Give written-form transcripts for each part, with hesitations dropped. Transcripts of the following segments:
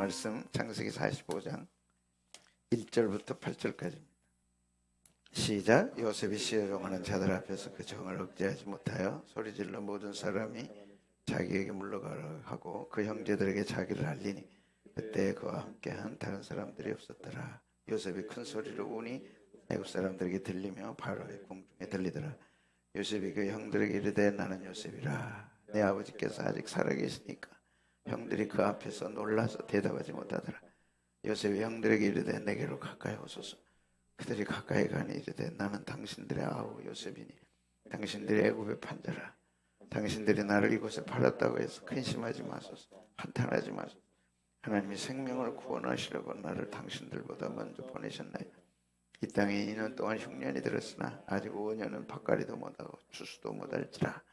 말씀 창세기 45장 1절부터 8절까지입니다. 시작. 요셉이 시어종하는 자들 앞에서 그 정을 억제하지 못하여 소리질러 모든 사람이 자기에게 물러가라 하고 그 형제들에게 자기를 알리니 그때 그와 함께한 다른 사람들이 없었더라. 요셉이 큰 소리로 우니 애굽 사람들에게 들리며 바로의 궁중에 들리더라. 요셉이 그 형들에게 이르되 나는 요셉이라. 내 아버지께서 아직 살아계시니까 형들이 그 앞에서 놀라서 대답하지 못하더라. 요셉이 형들에게 이르되 내게로 가까이 오소서. 그들이 가까이 가니 이르되 나는 당신들의 아우 요셉이니 당신들이 애굽의 판자라. 당신들이 나를 이곳에 팔았다고 해서 근심하지 마소서. 한탄하지 마소서. 하나님이 생명을 구원하시려고 나를 당신들보다 먼저 보내셨나요? 이 땅에 2년 동안 흉년이 들었으나 아직 5년은 밭갈이도 못하고 추수도 못할지라.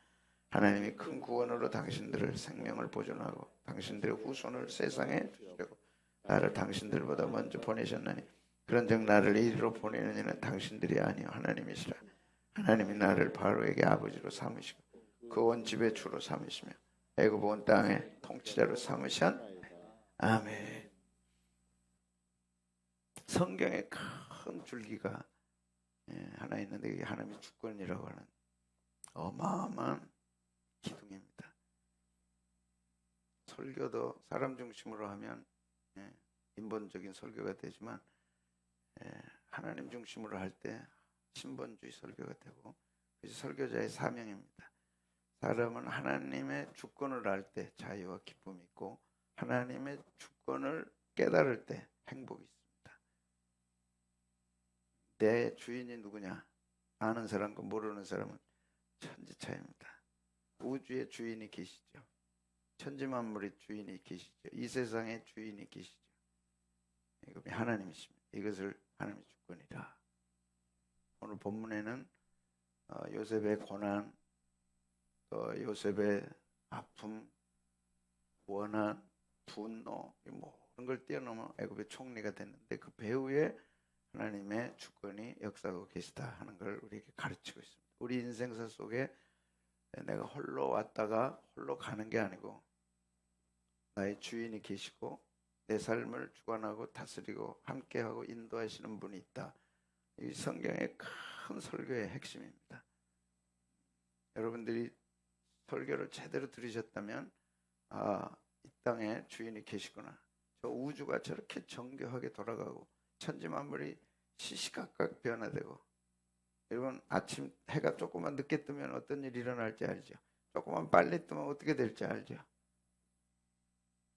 하나님이 큰 구원으로 당신들을 생명을 보존하고 당신들의 후손을 세상에 주시려고 나를 당신들보다 먼저 보내셨나니 그런즉 나를 이리로 보내는 이는 당신들이 아니요 하나님이시라. 하나님이 나를 바로에게 아버지로 삼으시고 그 온 집의 주로 삼으시며 애굽 온 땅의 통치자로 삼으신 아멘. 성경에 큰 줄기가 하나 있는데 이게 하나님의 주권이라고 하는 어마어마한 기둥입니다. 설교도 사람 중심으로 하면 인본적인 설교가 되지만 하나님 중심으로 할 때 신본주의 설교가 되고 그것이 설교자의 사명입니다. 사람은 하나님의 주권을 알 때 자유와 기쁨이 있고 하나님의 주권을 깨달을 때 행복이 있습니다. 내 주인이 누구냐? 아는 사람과 모르는 사람은 천지 차이입니다. 우주의 주인이 계시죠. 천지만물의 주인이 계시죠. 이 세상의 주인이 계시죠. 이것이 하나님이십니다. 이것을 하나님의 주권이라. 오늘 본문에는 요셉의 고난, 또 요셉의 아픔, 원한, 분노 모든 걸 뛰어넘어 애굽의 총리가 됐는데 그 배후에 하나님의 주권이 역사하고 계시다 하는 걸 우리에게 가르치고 있습니다. 우리 인생사 속에 내가 홀로 왔다가 홀로 가는 게 아니고 나의 주인이 계시고 내 삶을 주관하고 다스리고 함께하고 인도하시는 분이 있다. 이 성경의 큰 설교의 핵심입니다. 여러분들이 설교를 제대로 들으셨다면 이 땅에 주인이 계시구나. 저 우주가 저렇게 정교하게 돌아가고 천지만물이 시시각각 변화되고 여러분 아침 해가 조금만 늦게 뜨면 어떤 일이 일어날지 알죠? 조금만 빨리 뜨면 어떻게 될지 알죠?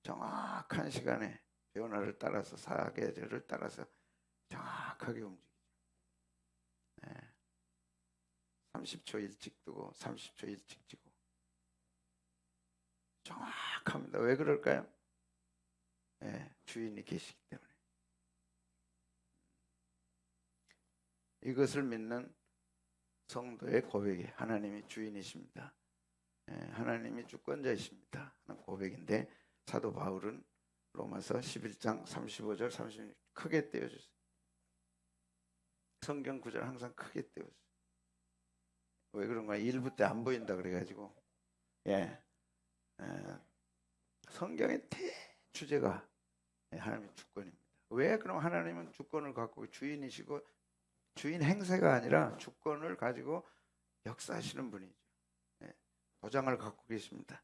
정확한 시간에 변화를 따라서 사계절을 따라서 정확하게 움직이죠. 30초 일찍 뜨고 30초 일찍 지고 정확합니다. 왜 그럴까요? 주인이 계시기 때문에. 이것을 믿는 성도의 고백이 하나님이 주인이십니다. 하나님이 주권자이십니다 하는 고백인데 사도 바울은 로마서 11장 35절 36절 크게 떼어주세요. 성경 구절 항상 크게 떼어주세요. 왜 그런가? 일부 때 안 보인다 그래가지고 성경의 대주제가 하나님의 주권입니다. 왜 그럼 하나님은 주권을 갖고 주인이시고 주인 행세가 아니라 주권을 가지고 역사하시는 분이죠. 도장을 갖고 계십니다.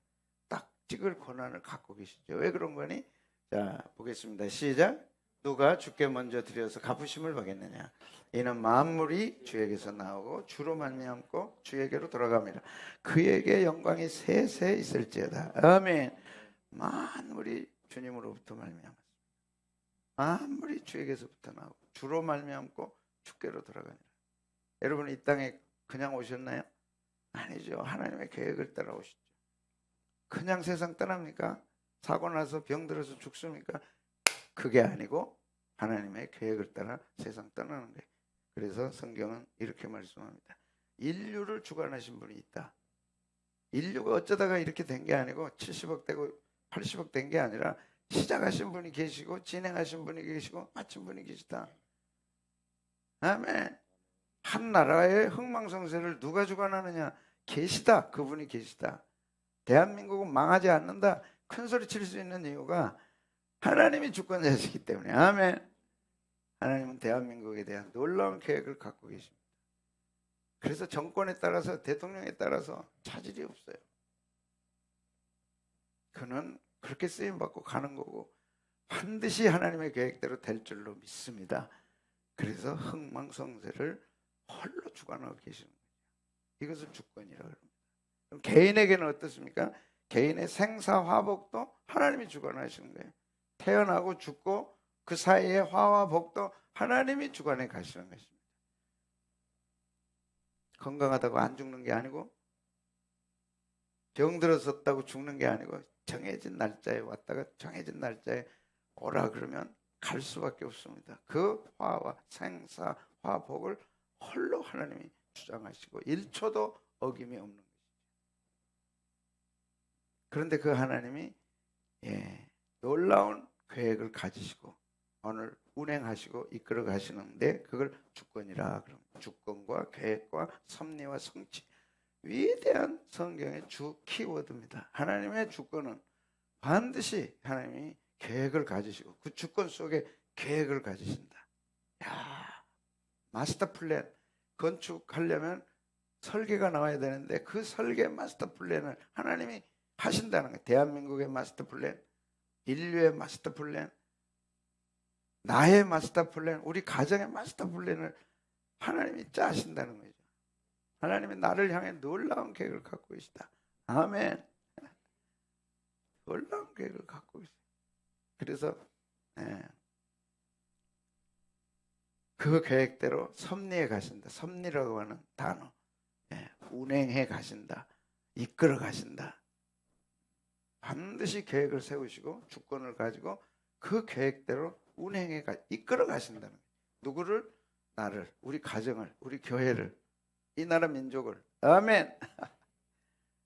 딱 찍을 권한을 갖고 계시죠. 왜 그런 거니? 자, 보겠습니다. 시작. 누가 주께 먼저 드려서 갚으심을 받겠느냐? 이는 만물이 주에게서 나오고 주로 말미암고 주에게로 돌아갑니다. 그에게 영광이 세세 있을지어다. 아멘. 만물이 주님으로부터 말미암았습니다. 만물이 주에게서부터 나오고 주로 말미암고 주께로 돌아가니라. 여러분 이 땅에 그냥 오셨나요? 아니죠. 하나님의 계획을 따라 오시죠. 그냥 세상 떠납니까? 사고 나서 병들어서 죽습니까? 그게 아니고 하나님의 계획을 따라 세상 떠나는 거예요. 그래서 성경은 이렇게 말씀합니다. 인류를 주관하신 분이 있다. 인류가 어쩌다가 이렇게 된 게 아니고 70억 되고 80억 된 게 아니라 시작하신 분이 계시고 진행하신 분이 계시고 마친 분이 계시다. 아멘. 한 나라의 흥망성쇠를 누가 주관하느냐? 계시다. 그분이 계시다. 대한민국은 망하지 않는다. 큰 소리 칠 수 있는 이유가 하나님이 주권자시기 때문에. 아멘. 하나님은 대한민국에 대한 놀라운 계획을 갖고 계십니다. 그래서 정권에 따라서, 대통령에 따라서 차질이 없어요. 그는 그렇게 쓰임받고 가는 거고 반드시 하나님의 계획대로 될 줄로 믿습니다. 그래서 흥망성쇠를 홀로 주관하고 계시는 거예요. 이것을 주권이라고 합니다. 그럼 개인에게는 어떻습니까? 개인의 생사화복도 하나님이 주관하시는 거예요. 태어나고 죽고 그 사이에 화와 복도 하나님이 주관해 가시는 것입니다. 건강하다고 안 죽는 게 아니고 병들었었다고 죽는 게 아니고 정해진 날짜에 왔다가 정해진 날짜에 오라 그러면 갈 수밖에 없습니다. 그 화와 생사, 화복을 홀로 하나님이 주장하시고 1초도 어김이 없는 것이죠. 그런데 그 하나님이 놀라운 계획을 가지시고 오늘 운행하시고 이끌어 가시는데 그걸 주권이라 그럽니다. 주권과 계획과 섭리와 성취, 위대한 성경의 주 키워드입니다. 하나님의 주권은 반드시 하나님이 계획을 가지시고 그 주권 속에 계획을 가지신다. 야, 마스터 플랜 건축하려면 설계가 나와야 되는데 그 설계 마스터 플랜을 하나님이 하신다는 거예요. 대한민국의 마스터 플랜, 인류의 마스터 플랜, 나의 마스터 플랜, 우리 가정의 마스터 플랜을 하나님이 짜신다는 거죠. 하나님이 나를 향해 놀라운 계획을 갖고 계시다. 아멘. 놀라운 계획을 갖고 계시다. 그래서 그 계획대로 섭리해 가신다. 섭리라고 하는 단어. 운행해 가신다. 이끌어 가신다. 반드시 계획을 세우시고 주권을 가지고 그 계획대로 운행해 이끌어 가신다는 거예요. 누구를? 나를, 우리 가정을, 우리 교회를, 이 나라 민족을. 아멘.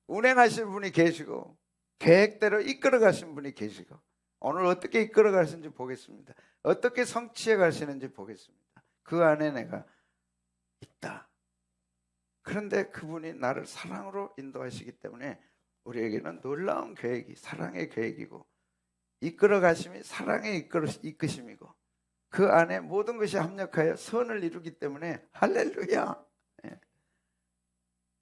운행하실 분이 계시고 계획대로 이끌어 가신 분이 계시고 오늘 어떻게 이끌어 가시는지 보겠습니다. 어떻게 성취해 가시는지 보겠습니다. 그 안에 내가 있다. 그런데 그분이 나를 사랑으로 인도하시기 때문에 우리에게는 놀라운 계획이 사랑의 계획이고 이끌어 가심이 사랑의 이끄심이고 그 안에 모든 것이 합력하여 선을 이루기 때문에 할렐루야.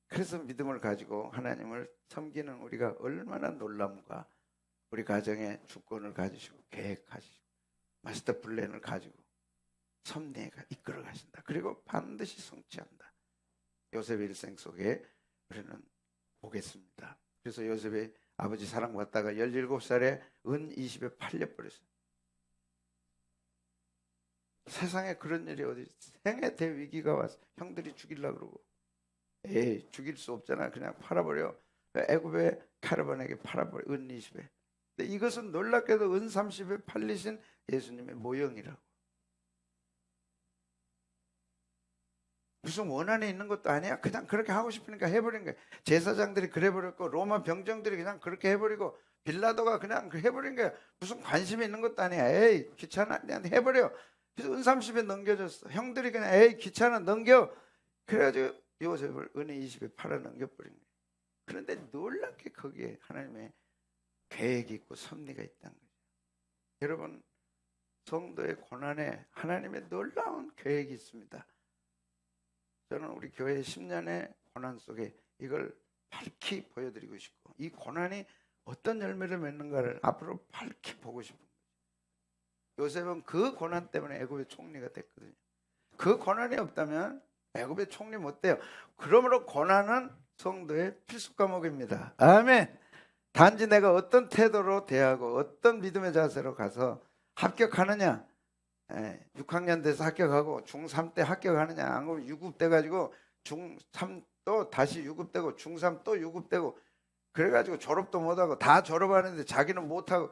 그래서 믿음을 가지고 하나님을 섬기는 우리가 얼마나 놀람과 우리 가정의 주권을 가지시고 계획하시고 마스터 플랜을 가지고 섭리가 이끌어 가신다. 그리고 반드시 성취한다. 요셉의 일생 속에 우리는 보겠습니다. 그래서 요셉의 아버지 사랑받다가 17살에 은 20에 팔려버렸어요. 세상에 그런 일이 어디 생애 대위기가 와서 형들이 죽이려고 그러고 에이 죽일 수 없잖아. 그냥 팔아버려. 애굽의 카르반에게 팔아버려. 은 20에. 근데 이것은 놀랍게도 은 30에 팔리신 예수님의 모형이라고. 무슨 원한이 있는 것도 아니야. 그냥 그렇게 하고 싶으니까 해버린 거야. 제사장들이 그래 버렸고 로마 병정들이 그냥 그렇게 해버리고 빌라도가 그냥 해버린 거야. 무슨 관심이 있는 것도 아니야. 에이 귀찮아. 그냥 해버려. 그래서 은 30에 넘겨줬어. 형들이 그냥 에이 귀찮아 넘겨. 그래가지고 요셉을 은혜 20에 팔아 넘겨버린 거예요. 그런데 놀랍게 거기에 하나님의 계획이 있고 섭리가 있다는 거죠. 여러분 성도의 고난에 하나님의 놀라운 계획이 있습니다. 저는 우리 교회 10년의 고난 속에 이걸 밝히 보여드리고 싶고 이 고난이 어떤 열매를 맺는가를 앞으로 밝히 보고 싶은 거예요. 요셉은 그 고난 때문에 애굽의 총리가 됐거든요. 그 고난이 없다면 애굽의 총리 못 돼요. 그러므로 고난은 성도의 필수 과목입니다. 아멘. 단지 내가 어떤 태도로 대하고 어떤 믿음의 자세로 가서 합격하느냐. 6학년 돼서 합격하고 중3 때 합격하느냐. 안 그러면 유급돼가지고 중3 또 다시 유급되고 중3 또 유급되고 그래가지고 졸업도 못하고 다 졸업하는데 자기는 못하고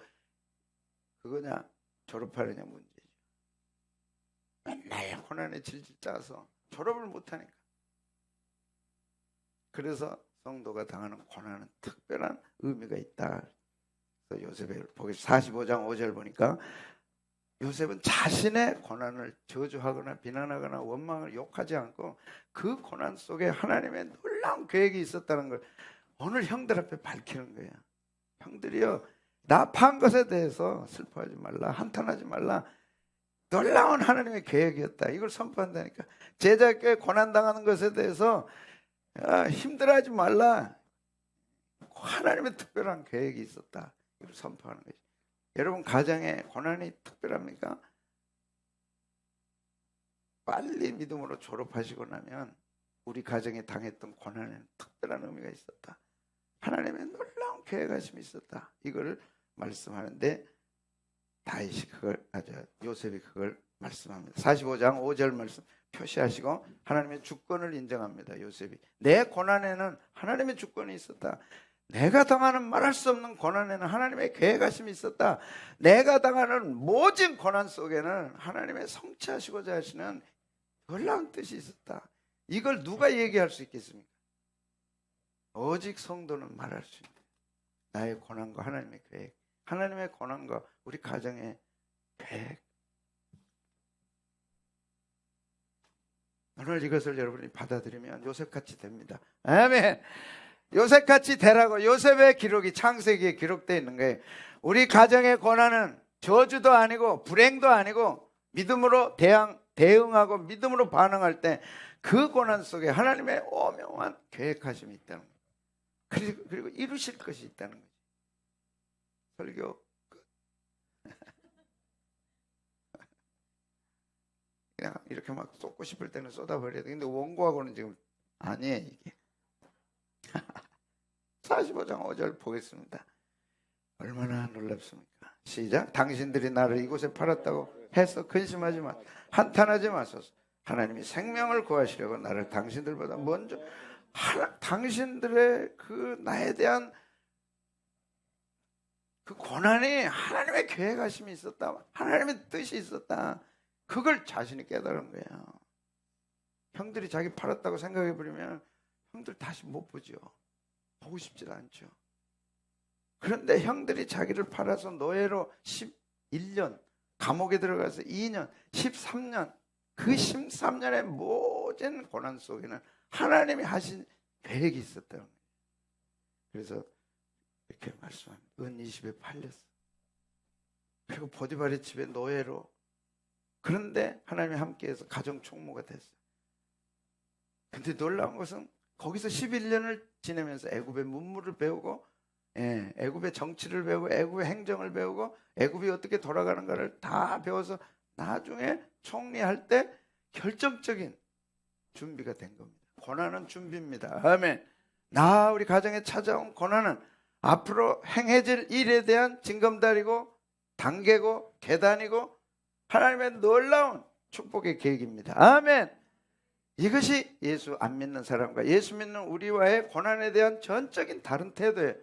그거냐 졸업하느냐 문제죠. 맨날 고난에 질질 짜서 졸업을 못하니까. 그래서 성도가 당하는 고난은 특별한 의미가 있다. 그래서 요셉을 보기 45장 5절 보니까 요셉은 자신의 고난을 저주하거나 비난하거나 원망을 욕하지 않고 그 고난 속에 하나님의 놀라운 계획이 있었다는 걸 오늘 형들 앞에 밝히는 거예요. 형들이요 납한 것에 대해서 슬퍼하지 말라, 한탄하지 말라. 놀라운 하나님의 계획이었다. 이걸 선포한다니까. 제자에게 고난당하는 것에 대해서 힘들어하지 말라. 하나님의 특별한 계획이 있었다. 이걸 선포하는 거죠. 여러분 가정에 고난이 특별합니까? 빨리 믿음으로 졸업하시고 나면 우리 가정에 당했던 고난에는 특별한 의미가 있었다. 하나님의 놀라운 계획하심이 있었다. 이걸 말씀하는데 다윗이 요셉이 그걸 말씀합니다. 45장 5절 말씀 표시하시고 하나님의 주권을 인정합니다. 요셉이 내 고난에는 하나님의 주권이 있었다. 내가 당하는 말할 수 없는 고난에는 하나님의 계획하심이 있었다. 내가 당하는 모진 고난 속에는 하나님의 성취하시고자 하시는 놀라운 뜻이 있었다. 이걸 누가 얘기할 수 있겠습니까? 오직 성도는 말할 수 있다. 나의 고난과 하나님의 계획, 하나님의 고난과 우리 가정의 계획. 오늘 이것을 여러분이 받아들이면 요셉같이 됩니다. 아멘. 요셉같이 되라고 요셉의 기록이 창세기에 기록되어 있는 거예요. 우리 가정의 고난은 저주도 아니고 불행도 아니고 믿음으로 대응하고 믿음으로 반응할 때 그 고난 속에 하나님의 오묘한 계획하심이 있다는 거예요. 그리고 이루실 것이 있다는 거죠. 설교 끝. 그냥 이렇게 막 쏟고 싶을 때는 쏟아버려야 돼. 근데 원고하고는 지금 아니에요 이게. 45장 5절 보겠습니다. 얼마나 놀랍습니까? 시작. 당신들이 나를 이곳에 팔았다고 해서 근심하지 마, 한탄하지 마소서. 하나님이 생명을 구하시려고 나를 당신들보다 먼저 당신들의 그 나에 대한 그 고난이 하나님의 계획하심이 있었다. 하나님의 뜻이 있었다. 그걸 자신이 깨달은 거예요. 형들이 자기 팔았다고 생각해버리면 형들 다시 못 보죠. 보고 싶지도 않죠. 그런데 형들이 자기를 팔아서 노예로 11년, 감옥에 들어가서 2년, 13년, 그 13년의 모든 고난 속에는 하나님이 하신 계획이 있었다는 거예요. 그래서 이렇게 말씀합니다. 은 20에 팔렸어. 그리고 보디발의 집에 노예로. 그런데 하나님이 함께해서 가정 총무가 됐어요. 근데 놀라운 것은 거기서 11년을 지내면서 애굽의 문물을 배우고, 애굽의 정치를 배우고, 애굽의 행정을 배우고, 애굽이 어떻게 돌아가는가를 다 배워서 나중에 총리할 때 결정적인 준비가 된 겁니다. 고난은 준비입니다. 아멘. 우리 가정에 찾아온 고난은 앞으로 행해질 일에 대한 징검다리고 단계고 계단이고 하나님의 놀라운 축복의 계획입니다. 아멘. 이것이 예수 안 믿는 사람과 예수 믿는 우리와의 고난에 대한 전적인 다른 태도예요.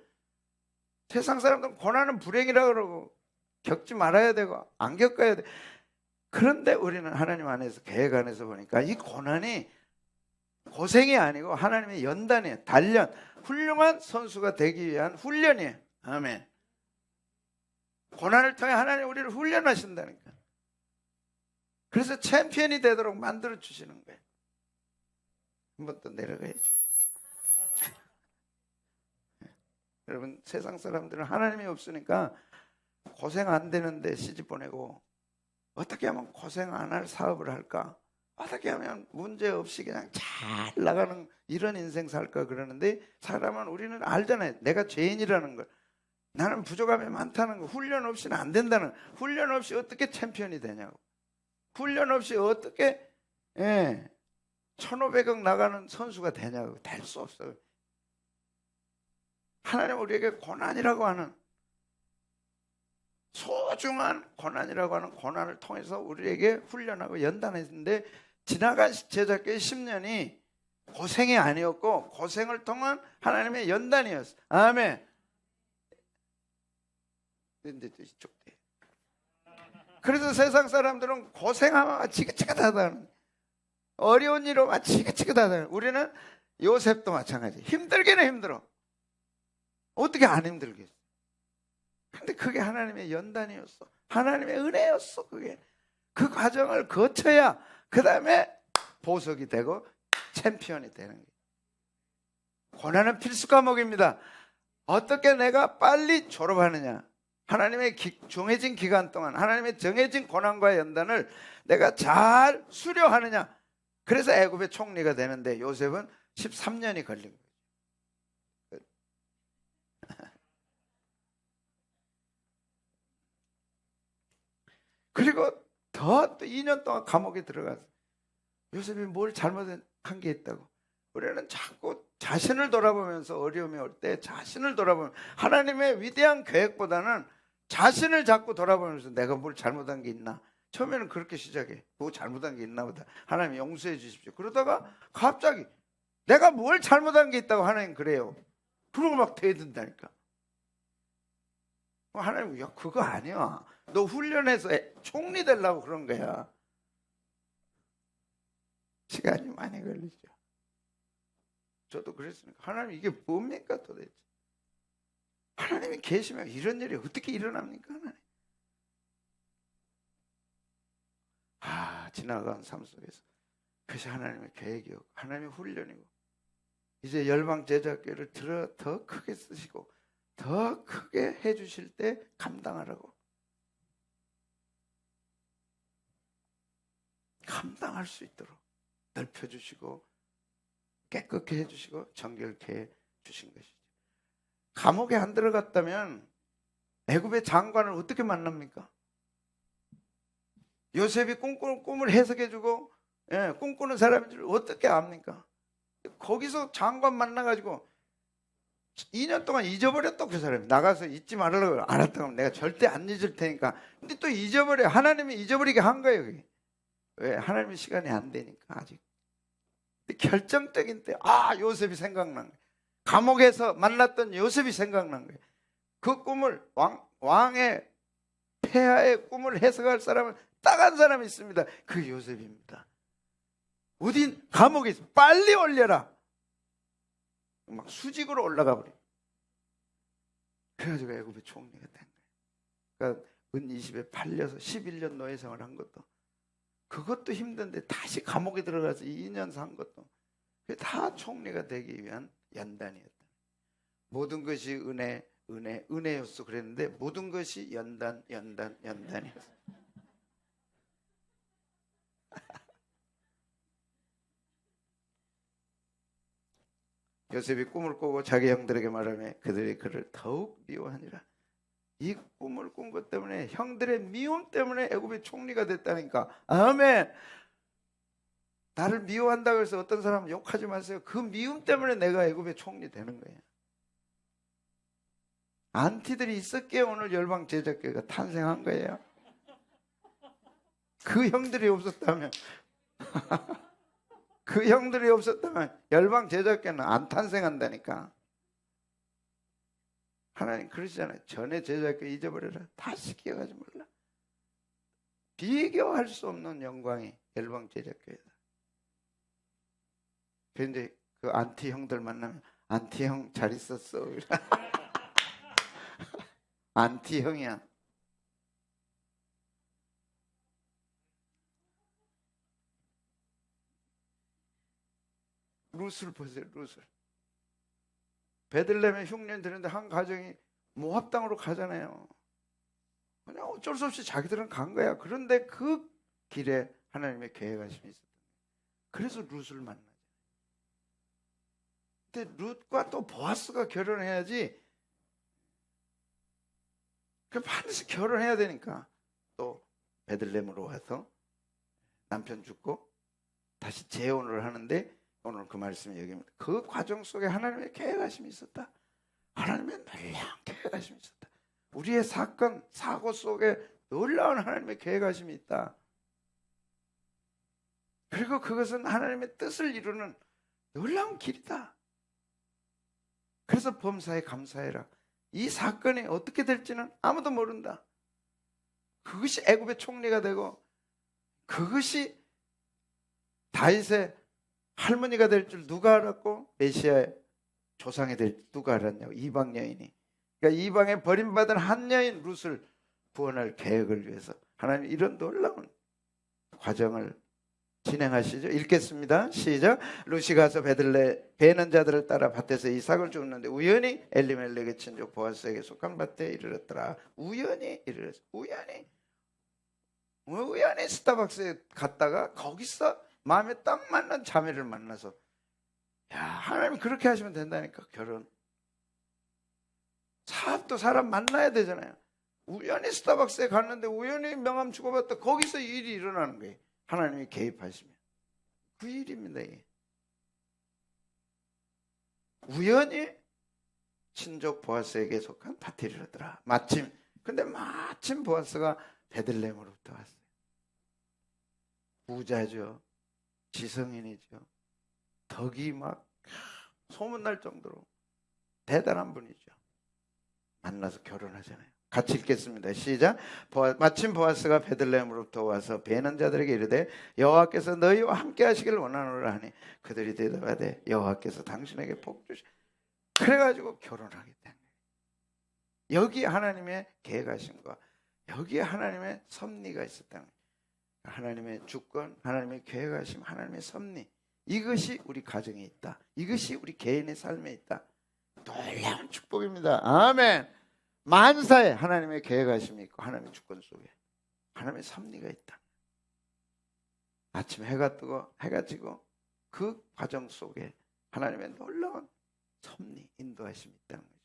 세상 사람들은 고난은 불행이라고 그러고 겪지 말아야 되고 안 겪어야 돼. 그런데 우리는 하나님 안에서 계획 안에서 보니까 이 고난이 고생이 아니고 하나님의 연단이에요. 단련. 훌륭한 선수가 되기 위한 훈련이에요. 아멘. 고난을 통해 하나님 우리를 훈련하신다니까. 그래서 챔피언이 되도록 만들어 주시는 거예요. 한 번 더 내려가야죠. 여러분 세상 사람들은 하나님이 없으니까 고생 안 되는데 시집 보내고 어떻게 하면 고생 안 할 사업을 할까? 어떻게 하면 문제 없이 그냥 잘 나가는 이런 인생 살까 그러는데 사람은 우리는 알잖아요. 내가 죄인이라는 걸. 나는 부족함이 많다는 거. 훈련 없이는 안 된다는 거. 훈련 없이 어떻게 챔피언이 되냐고. 훈련 없이 어떻게 1,500억 나가는 선수가 되냐고. 될 수 없어요. 하나님 우리에게 고난이라고 하는 소중한 고난이라고 하는 고난을 통해서 우리에게 훈련하고 연단했는데 지나간 제자교회 10년이 고생이 아니었고 고생을 통한 하나님의 연단이었어. 아멘. 그래서 세상 사람들은 고생하면 지긋지긋하다는, 어려운 일로 지긋지긋하다는. 우리는 요셉도 마찬가지. 힘들기는 힘들어. 어떻게 안 힘들겠어? 근데 그게 하나님의 연단이었어. 하나님의 은혜였어. 그게 그 과정을 거쳐야 그 다음에 보석이 되고 챔피언이 되는 거예요. 고난은 필수 과목입니다. 어떻게 내가 빨리 졸업하느냐, 하나님의 정해진 기간 동안 하나님의 정해진 고난과 연단을 내가 잘 수료하느냐. 그래서 애굽의 총리가 되는데 요셉은 13년이 걸린 거예요. 그리고 더 또 2년 동안 감옥에 들어가서 요셉이 뭘 잘못한 게 있다고. 우리는 자꾸 자신을 돌아보면서 어려움이 올 때 자신을 돌아보면 하나님의 위대한 계획보다는 자신을 자꾸 돌아보면서 내가 뭘 잘못한 게 있나. 처음에는 그렇게 시작해. 뭐 잘못한 게 있나 보다. 하나님 용서해 주십시오. 그러다가 갑자기 내가 뭘 잘못한 게 있다고 하나님 그래요. 그러고 막 대든다니까. 하나님, 야, 그거 아니야. 너 훈련해서 총리 되려고 그런 거야. 시간이 많이 걸리죠. 저도 그랬으니까 하나님 이게 뭡니까 도대체. 하나님이 계시면 이런 일이 어떻게 일어납니까? 하나님. 지나간 삶 속에서 그것이 하나님의 계획이고 하나님의 훈련이고 이제 열방 제자교회를 더 크게 쓰시고 더 크게 해주실 때 감당하라고. 감당할 수 있도록 넓혀주시고 깨끗게 해주시고 정결케 해주신 것이죠. 감옥에 안 들어갔다면 애굽의 장관을 어떻게 만납니까? 요셉이 꿈꾸는 꿈을 해석해주고 꿈꾸는 사람인 줄 어떻게 압니까? 거기서 장관 만나가지고 2년 동안 잊어버렸다. 그 사람이 나가서 잊지 말라고 알았다고 내가 절대 안 잊을 테니까. 근데 또 잊어버려. 하나님이 잊어버리게 한 거예요. 그게. 왜? 하나님의 시간이 안 되니까 아직. 결정적인 때 요셉이 생각난 거예요. 감옥에서 만났던 요셉이 생각난 거예요. 그 꿈을 왕의 폐하의 꿈을 해석할 사람은 딱 한 사람이 있습니다. 그 요셉입니다. 어디 감옥에 있어. 빨리 올려라. 막 수직으로 올라가 버려. 그래가지고 애굽의 총리가 된 거예요. 그러니까 은 20에 팔려서 11년 노예생활을 한 것도 그것도 힘든데 다시 감옥에 들어가서 2년 산 것도 다 총리가 되기 위한 연단이었다. 모든 것이 은혜였어 그랬는데 모든 것이 연단이었어. 요셉이 꿈을 꾸고 자기 형들에게 말하며 그들이 그를 더욱 미워하니라. 이 꿈을 꾼 것 때문에 형들의 미움 때문에 애굽의 총리가 됐다니까. 아멘. 나를 미워한다고 해서 어떤 사람은 욕하지 마세요. 그 미움 때문에 내가 애굽의 총리 되는 거예요. 안티들이 있었기에 오늘 열방 제자교회가 탄생한 거예요. 그 형들이 없었다면 그 형들이 없었다면 열방 제자교회는 안 탄생한다니까. 하나님 그러시잖아요. 전에 제자교회 잊어버려라. 다시 기억하지 말라. 비교할 수 없는 영광이 열방 제자교회다. 그런데 그 안티 형들 만나면 안티 형 잘 있었어. 안티 형이야. 룻을 보세요. 룻을. 베들레헴에 흉년 되는데 한 가정이 모압 땅으로 가잖아요. 그냥 어쩔 수 없이 자기들은 간 거야. 그런데 그 길에 하나님의 계획하심이 있었다. 그래서 룻을 만나죠. 근데 룻과 또 보아스가 결혼해야지. 그 반드시 결혼해야 되니까 또 베들레헴으로 와서 남편 죽고 다시 재혼을 하는데 오늘 그 말씀이 여기입니다. 그 과정 속에 하나님의 계획하심이 있었다. 하나님의 놀라운 계획하심이 있었다. 우리의 사건, 사고 속에 놀라운 하나님의 계획하심이 있다. 그리고 그것은 하나님의 뜻을 이루는 놀라운 길이다. 그래서 범사에 감사해라. 이 사건이 어떻게 될지는 아무도 모른다. 그것이 애굽의 총리가 되고 그것이 다윗의 할머니가 될 줄 누가 알았고 메시아의 조상이 될 줄 누가 알았냐고. 이방 여인이. 그러니까 이방에 버림받은 한 여인 룻을 구원할 계획을 위해서 하나님 이런 놀라운 과정을 진행하시죠. 읽겠습니다. 시작. 룻이 가서 베들레 베는 자들을 따라 밭에서 이삭을 줍는데 우연히 엘리멜렉의 친족 보아스에게 속한 밭에 이르렀더라. 우연히 이르렀어. 우연히 스타벅스에 갔다가 거기서 마음에 딱 맞는 자매를 만나서, 야, 하나님 그렇게 하시면 된다니까. 결혼 사업도 사람 만나야 되잖아요. 우연히 스타벅스에 갔는데 우연히 명함 주고받다 거기서 일이 일어나는 거예요. 하나님이 개입하시면 그 일입니다. 이게. 우연히 친족 보아스에게 속한 밭에 이르더라. 근데 마침 보아스가 베들레헴으로부터 왔어요. 부자죠. 지성인이죠. 덕이 막 소문날 정도로 대단한 분이죠. 만나서 결혼하잖아요. 같이 읽겠습니다. 시작. 마침 보아스가 베들레헴으로부터 와서 베는 자들에게 이르되 여호와께서 너희와 함께 하시기를 원하노라 하니 그들이 대답하되 여호와께서 당신에게 복 주시. 그래가지고 결혼하게 된 거예요. 여기 하나님의 계획하심과 여기에 하나님의 섭리가 있었다는 거예요. 하나님의 주권, 하나님의 계획하심, 하나님의 섭리, 이것이 우리 가정에 있다. 이것이 우리 개인의 삶에 있다. 놀라운 축복입니다. 아멘. 만사에 하나님의 계획하심이 있고 하나님의 주권 속에 하나님의 섭리가 있다. 아침에 해가 뜨고 해가 지고 그 과정 속에 하나님의 놀라운 섭리, 인도하심이 있다는 거죠.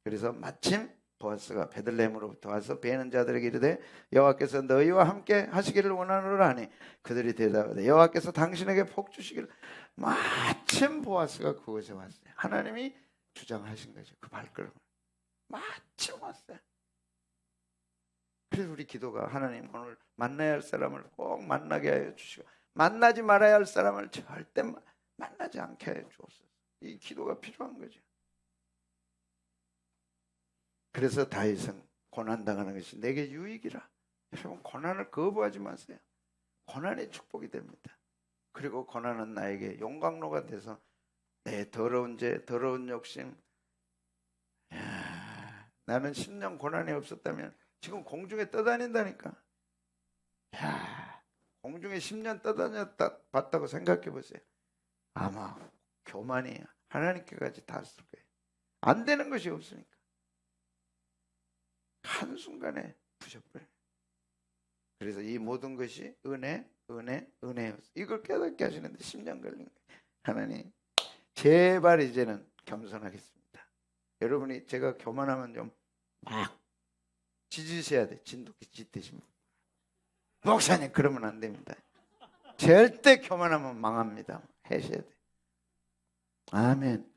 그래서 마침 보아스가 베들레헴으로부터 와서 베는 자들에게 이르되 여호와께서 너희와 함께 하시기를 원하노라 하니 그들이 대답하되 여호와께서 당신에게 복 주시기를. 마침 보아스가 그곳에 왔어요. 하나님이 주장하신 거죠. 그 발걸음을 마침 왔어요. 그래서 우리 기도가 하나님 오늘 만나야 할 사람을 꼭 만나게 하여 주시고 만나지 말아야 할 사람을 절대 만나지 않게 하여 주옵소서. 이 기도가 필요한 거죠. 그래서 다윗은 고난당하는 것이 내게 유익이라. 여러분 고난을 거부하지 마세요. 고난이 축복이 됩니다. 그리고 고난은 나에게 용광로가 돼서 내 더러운 죄, 더러운 욕심, 나는 10년 고난이 없었다면 지금 공중에 떠다닌다니까. 공중에 10년 떠다녔다 봤다고 생각해 보세요. 아마 교만이 하나님께까지 닿았을 거예요. 안 되는 것이 없으니까 한순간에 부셔버려요. 그래서 이 모든 것이 은혜였어요. 이걸 깨닫게 하시는데 10년 걸린 거예요. 하나님 제발 이제는 겸손하겠습니다. 여러분이 제가 교만하면 좀 막 짖으셔야 돼. 진돗개 짖듯이. 목사님 그러면 안 됩니다. 절대 교만하면 망합니다. 하셔야 돼. 아멘.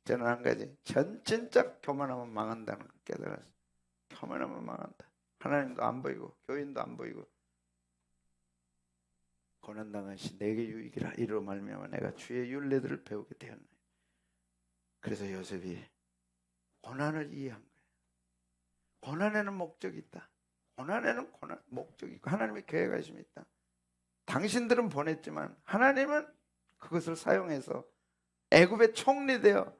저는 한 가지 진짜 교만하면 망한다는 걸 깨달았어요. 교만하면 망한다. 하나님도 안 보이고 교인도 안 보이고 고난당한 시 내게 유익이라. 이로 말미암아 내가 주의 율례들을 배우게 되었네. 그래서 요셉이 고난을 이해한 거예요. 고난에는 목적이 있다. 고난에는 목적이 있고 하나님의 계획하심이 있다. 당신들은 보냈지만 하나님은 그것을 사용해서 애굽의 총리 되어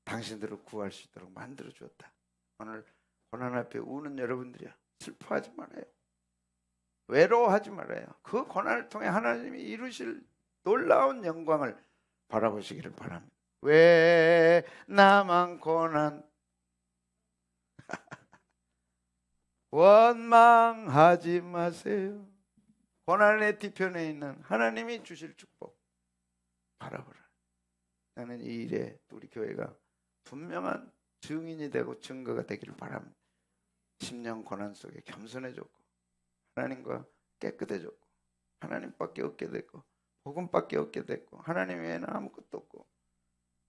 당신들을 구할 수 있도록 만들어 주었다. 오늘 고난 앞에 우는 여러분들이야, 슬퍼하지 말아요. 외로워하지 말아요. 그 고난을 통해 하나님이 이루실 놀라운 영광을 바라보시기를 바랍니다. 왜 나만 고난 원망하지 마세요. 고난의 뒤편에 있는 하나님이 주실 축복 바라보라. 나는 이 일에 우리 교회가 분명한 증인이 되고 증거가 되기를 바랍니다. 10년 고난 속에 겸손해졌고 하나님과 깨끗해졌고 하나님밖에 얻게 됐고 복음밖에 얻게 됐고 하나님 외에는 아무것도 없고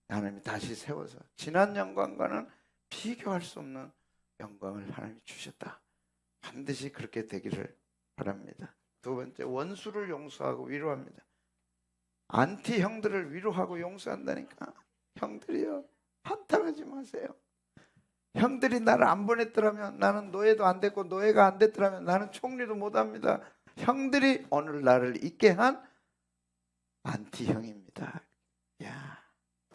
하나님이 다시 세워서 지난 영광과는 비교할 수 없는 영광을 하나님이 주셨다. 반드시 그렇게 되기를 바랍니다. 두 번째, 원수를 용서하고 위로합니다. 안티 형들을 위로하고 용서한다니까. 형들이요, 한탄하지 마세요. 형들이 나를 안 보냈더라면 나는 노예도 안 됐고 노예가 안 됐더라면 나는 총리도 못합니다. 형들이 오늘 나를 있게 한 안티 형입니다. 야,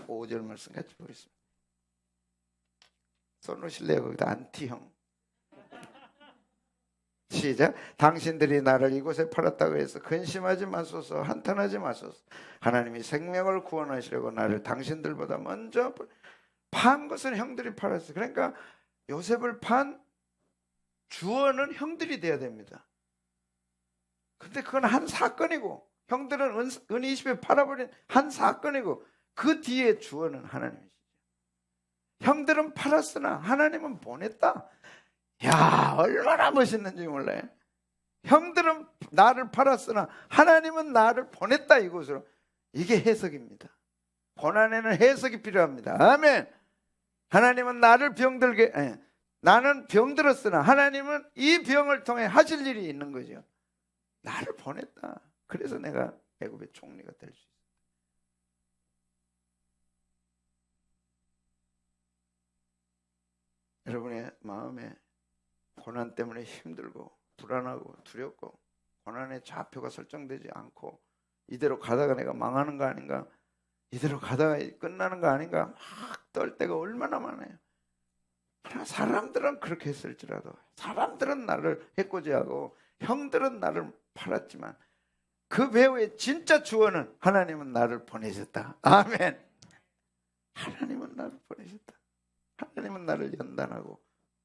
5절 말씀 같이 보겠습니다. 써놓으실래요? 거기다 안티형. 시작. 당신들이 나를 이곳에 팔았다고 해서 근심하지 마소서, 한탄하지 마소서. 하나님이 생명을 구원하시려고 나를 당신들보다 먼저 판 것은 형들이 팔았어요. 그러니까 요셉을 판 주어는 형들이 돼야 됩니다. 근데 그건 한 사건이고, 형들은 은 20에 팔아버린 한 사건이고, 그 뒤에 주어는 하나님이시죠. 형들은 팔았으나 하나님은 보냈다. 야, 얼마나 멋있는지 몰라요. 형들은 나를 팔았으나 하나님은 나를 보냈다, 이곳으로. 이게 해석입니다. 고난에는 해석이 필요합니다. 아멘. 하나님은 나를 병들게, 나는 병들었으나 하나님은 이 병을 통해 하실 일이 있는 거죠. 나를 보냈다. 그래서 내가 애굽의 총리가 될 수 있어요. 여러분의 마음에 고난 때문에 힘들고 불안하고 두렵고 고난의 좌표가 설정되지 않고 이대로 가다가 내가 망하는 거 아닌가, 이대로 가다가 끝나는 거 아닌가 막 떨 때가 얼마나 많아요. 사람들은 그렇게 했을지라도, 사람들은 나를 해코지하고 형들은 나를 팔았지만 그 배우의 진짜 주어는 하나님은 나를 보내셨다. 아멘. 하나님은 나를 보내셨다. 하나님은 나를 연단하고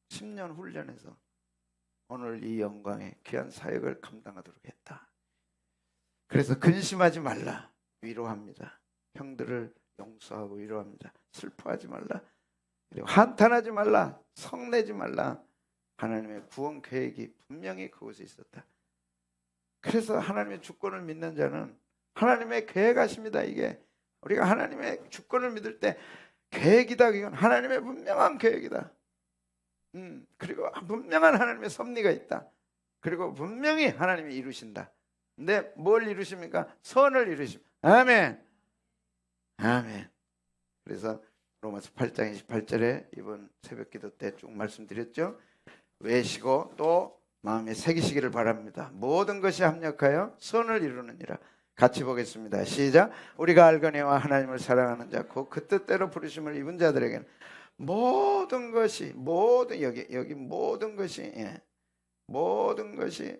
10년 훈련해서 오늘 이 영광의 귀한 사역을 감당하도록 했다. 그래서 근심하지 말라. 위로합니다. 형들을 용서하고 위로합니다. 슬퍼하지 말라. 그리고 한탄하지 말라. 성내지 말라. 하나님의 구원 계획이 분명히 그곳에 있었다. 그래서 하나님의 주권을 믿는 자는 하나님의 계획하십니다. 이게 우리가 하나님의 주권을 믿을 때 계획이다. 이건 하나님의 분명한 계획이다. 그리고 분명한 하나님의 섭리가 있다. 그리고 분명히 하나님이 이루신다. 근데 뭘 이루십니까? 선을 이루십니다. 아멘. 아멘. 그래서 로마서 8장 28절에 이번 새벽기도 때 쭉 말씀드렸죠. 외시고 또 마음에 새기시기를 바랍니다. 모든 것이 합력하여 선을 이루느니라. 같이 보겠습니다. 시작. 우리가 알거니와 하나님을 사랑하는 자 곧 그 뜻대로 부르심을 입은 자들에게는 모든 것이, 모든 여기 모든 것이, 모든 것이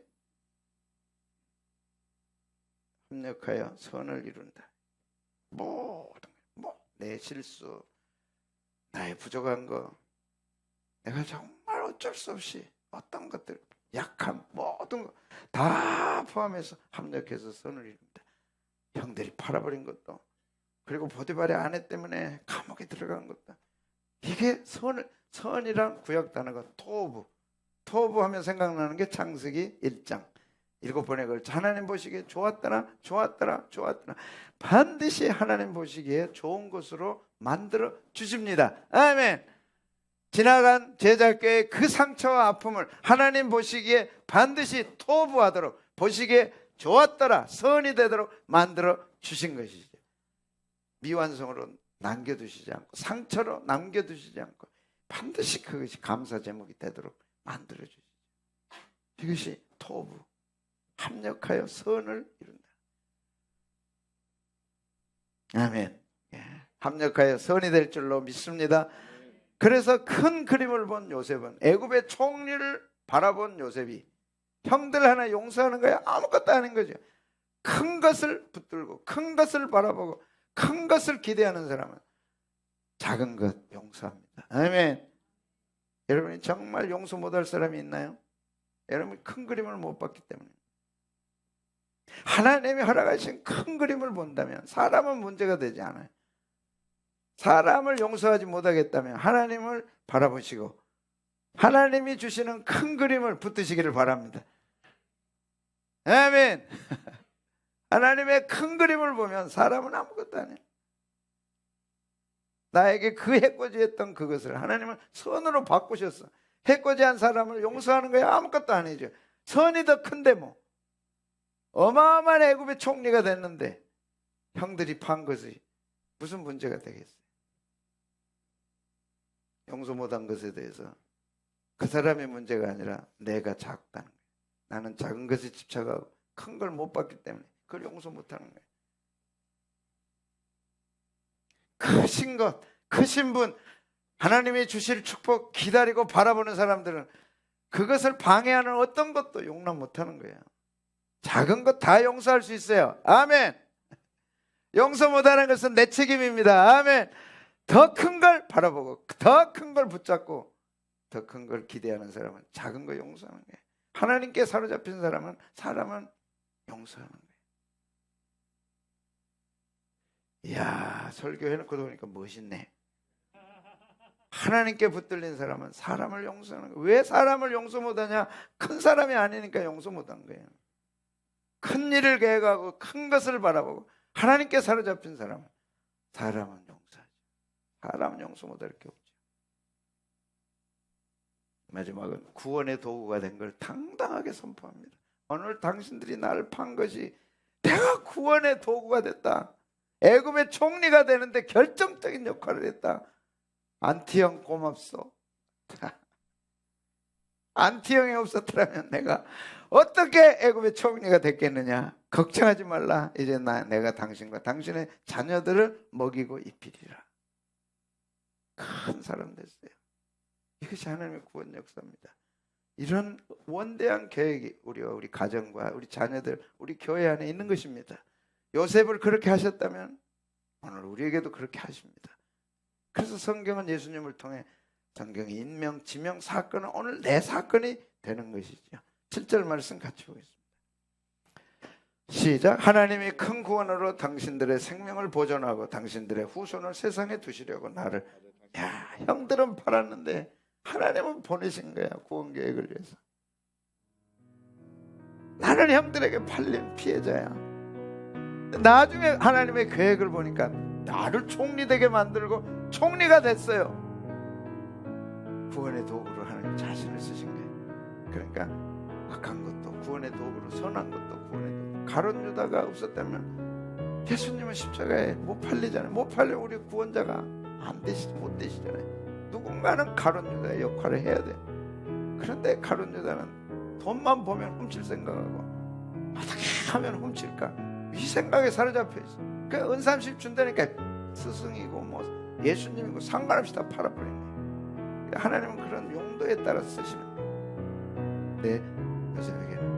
합력하여 선을 이룬다. 모든 내 실수, 나의 부족한 거, 내가 정말 어쩔 수 없이 어떤 것들, 약함, 모든 거 다 포함해서 합력해서 선을 이룬다. 형들이 팔아버린 것도, 그리고 보디발의 아내 때문에 감옥에 들어간 것도, 이게 선이란 구약 단어가 토부 하면 생각나는 게 창세기 1장 7번에 걸쳐 하나님 보시기에 좋았더라 반드시 하나님 보시기에 좋은 것으로 만들어 주십니다. 아멘. 지나간 제자교의 그 상처와 아픔을 하나님 보시기에 반드시 토부하도록, 보시기에 좋았더라, 선이 되도록 만들어 주신 것이죠. 미완성으로 남겨두시지 않고, 상처로 남겨두시지 않고 반드시 그것이 감사 제목이 되도록 만들어 주시죠. 이것이 토부, 합력하여 선을 이룬다. 아멘. 합력하여 선이 될 줄로 믿습니다. 그래서 큰 그림을 본 요셉은, 애굽의 총리를 바라본 요셉이 형들 하나 용서하는 거야? 아무것도 아닌 거죠. 큰 것을 붙들고 큰 것을 바라보고 큰 것을 기대하는 사람은 작은 것 용서합니다. 아멘. 여러분이 정말 용서 못할 사람이 있나요? 여러분이 큰 그림을 못 봤기 때문에. 하나님이 허락하신 큰 그림을 본다면 사람은 문제가 되지 않아요. 사람을 용서하지 못하겠다면 하나님을 바라보시고 하나님이 주시는 큰 그림을 붙드시기를 바랍니다. 아멘. 하나님의 큰 그림을 보면 사람은 아무것도 아니에요. 나에게 그 해코지했던 그것을 하나님은 선으로 바꾸셨어. 해코지한 사람을 용서하는 거야 아무것도 아니죠. 선이 더 큰데 뭐. 어마어마한 애굽의 총리가 됐는데 형들이 판 것이 무슨 문제가 되겠어요? 용서 못한 것에 대해서 그 사람의 문제가 아니라 내가 작다는 거예요. 나는 작은 것에 집착하고 큰 걸 못 봤기 때문에 그걸 용서 못하는 거예요. 크신 것, 크신 분, 하나님이 주실 축복 기다리고 바라보는 사람들은 그것을 방해하는 어떤 것도 용납 못하는 거예요. 작은 것 다 용서할 수 있어요. 아멘. 용서 못하는 것은 내 책임입니다. 아멘. 더 큰 걸 바라보고 더 큰 걸 붙잡고 더 큰 걸 기대하는 사람은 작은 거 용서하는 거예요. 하나님께 사로잡힌 사람은 용서하는 거예요. 이야, 설교해놓고 보니까 멋있네. 하나님께 붙들린 사람은 사람을 용서하는 거예요. 왜 사람을 용서 못하냐? 큰 사람이 아니니까 용서 못한 거예요. 큰 일을 계획하고 큰 것을 바라보고 하나님께 사로잡힌 사람은 용서하죠. 사람은 용서 못할 게 없죠. 마지막은 구원의 도구가 된 걸 당당하게 선포합니다. 오늘 당신들이 나를 판 것이 내가 구원의 도구가 됐다. 애굽의 총리가 되는데 결정적인 역할을 했다. 안티형 고맙소. 안티형이 없었더라면 내가 어떻게 애굽의 총리가 됐겠느냐. 걱정하지 말라. 이제 내가 당신과 당신의 자녀들을 먹이고 입히리라. 큰 사람 됐어요. 이것이 하나님의 구원 역사입니다. 이런 원대한 계획이 우리 가정과 우리 자녀들, 우리 교회 안에 있는 것입니다. 요셉을 그렇게 하셨다면 오늘 우리에게도 그렇게 하십니다. 그래서 성경은 예수님을 통해 성경의 인명, 지명, 사건은 오늘 내 사건이 되는 것이죠. 7절 말씀 같이 보겠습니다. 시작. 하나님이 큰 구원으로 당신들의 생명을 보존하고 당신들의 후손을 세상에 두시려고 나를. 야, 형들은 팔았는데 하나님은 보내신 거야. 구원 계획을 위해서. 나는 형들에게 팔린 피해자야. 나중에 하나님의 계획을 보니까 나를 총리 되게 만들고 총리가 됐어요. 구원의 도구로 하나님 자신을 쓰신 거예요. 그러니까 악한 것도 구원의 도구로, 선한 것도 구원의 도구. 가룟 유다가 없었다면 예수님은 십자가에 못 팔리잖아요. 못 팔려 우리 구원자가 못 되시잖아요. 누군가는 가룟 유다의 역할을 해야 돼. 그런데 가룟 유다는 돈만 보면 훔칠 생각하고 어떻게 하면 훔칠까? 이 생각에 사로잡혀 있어. 그 은삼십 준다니까 스승이고 뭐 예수님이고 상관없이 다 팔아버린 거예요. 하나님은 그런 용도에 따라 쓰시는 거예요. 네, 요셉에게는